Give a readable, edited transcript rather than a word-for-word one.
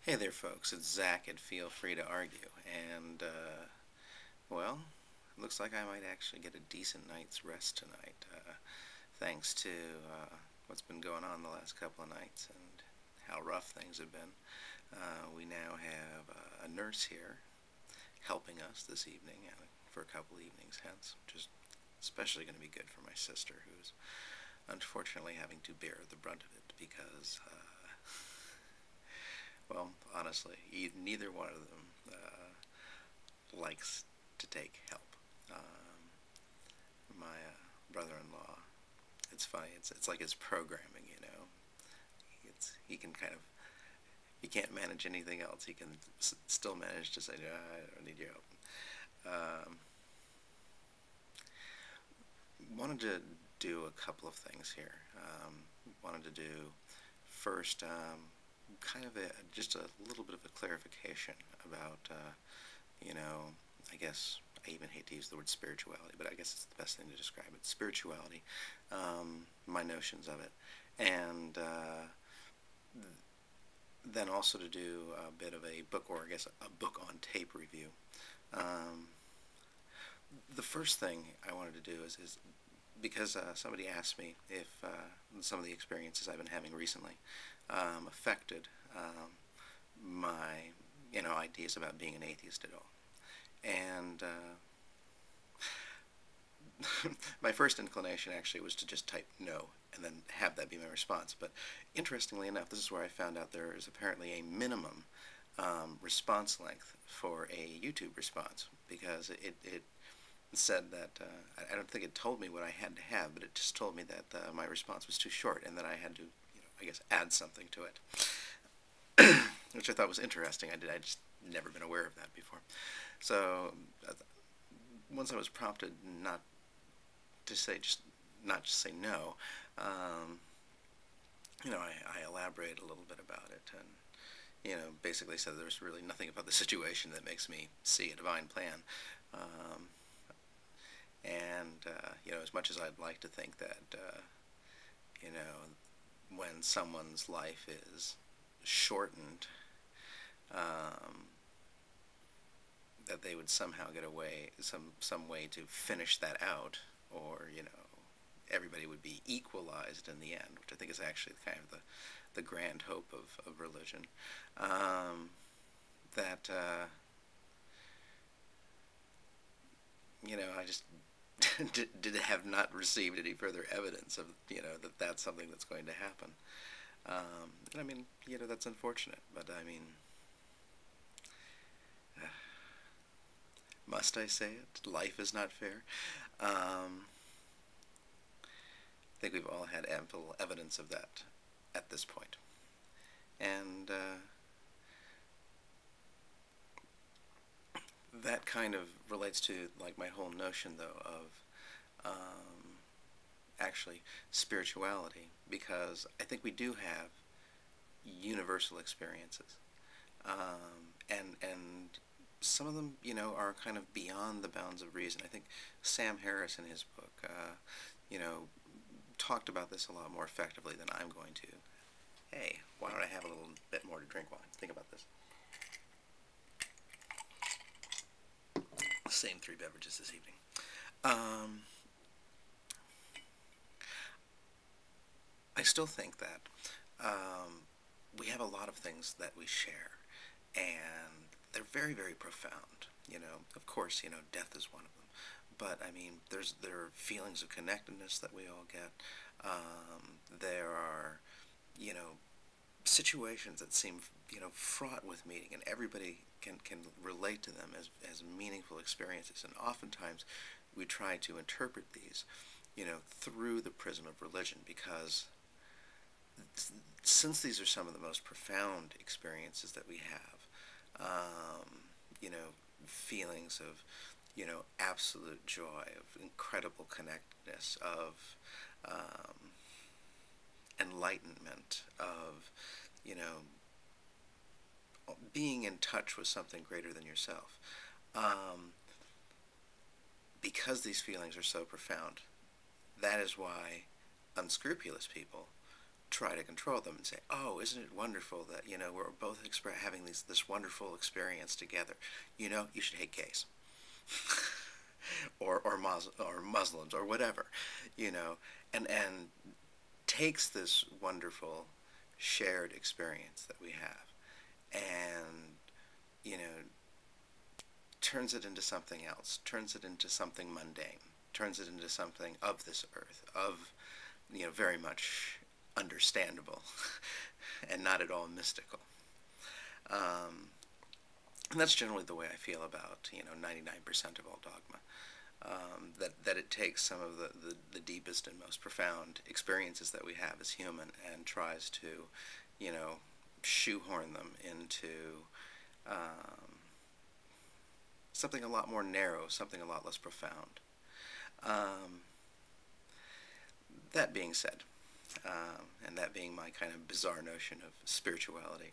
Hey there, folks. It's Zach at Feel Free to Argue. And, well, it looks like I might actually get a decent night's rest tonight, thanks to what's been going on the last couple of nights and how rough things have been. We now have a nurse here helping us this evening for a couple evenings hence, which is especially going to be good for my sister, who's unfortunately having to bear the brunt of it because well, honestly, neither one of them likes to take help. My brother-in-law, it's funny. It's like his programming, you know. He can kind of he can't manage anything else. He can still manage to say, no, I don't need your help. Um, Wanted to do a couple of things here. Wanted to do first kind of just a little bit of a clarification about, you know, I guess I even hate to use the word spirituality, but I guess it's the best thing to describe it. Spirituality, my notions of it, and then also to do a bit of a book, or I guess a book on tape review. Um, the first thing I wanted to do is because somebody asked me if some of the experiences I've been having recently affected my ideas about being an atheist at all. And my first inclination actually was to just type no and then have that be my response. But interestingly enough, this is where I found out there is apparently a minimum response length for a YouTube response, because it said that I don't think it told me what I had to have, but it just told me that my response was too short and that I had to, I guess, add something to it, which I thought was interesting. I just never been aware of that before. So once I was prompted not to say not just say no, um, I elaborated a little bit about it and basically said there's really nothing about the situation that makes me see a divine plan. Um, and as much as I'd like to think that when someone's life is shortened, um, that they would somehow get away some way to finish that out, or everybody would be equalized in the end, which I think is actually kind of the grand hope of religion. That I just did have not received any further evidence of that that's something that's going to happen. And I mean, that's unfortunate, but I mean, must I say it? Life is not fair. I think we've all had ample evidence of that at this point. And that kind of relates to like my whole notion, though, of actually spirituality, because I think we do have universal experiences, and some of them, are kind of beyond the bounds of reason. I think Sam Harris in his book, you know, talked about this a lot more effectively than I'm going to. Hey, why don't I have a little bit more to drink while I think about this? Same three beverages this evening. I still think that we have a lot of things that we share, and they're very, very profound. Of course, death is one of them. But I mean, there are feelings of connectedness that we all get. There are, situations that seem, fraught with meaning, and everybody can relate to them as meaningful experiences. And oftentimes, we try to interpret these, through the prism of religion, because since these are some of the most profound experiences that we have, feelings of, absolute joy, of incredible connectedness, of enlightenment, of, being in touch with something greater than yourself. Um, because these feelings are so profound, that is why unscrupulous people try to control them and say, "Oh, isn't it wonderful that we're both having this wonderful experience together? You should hate gays, or Muslims or whatever, and takes this wonderful shared experience that we have and you know turns it into something else, turns it into something mundane, turns it into something of this earth, of very much understandable and not at all mystical. Um, and that's generally the way I feel about 99% of all dogma. That it takes some of the deepest and most profound experiences that we have as human and tries to, you know, shoehorn them into something a lot more narrow, something a lot less profound. Um, that being said, and that being my kind of bizarre notion of spirituality,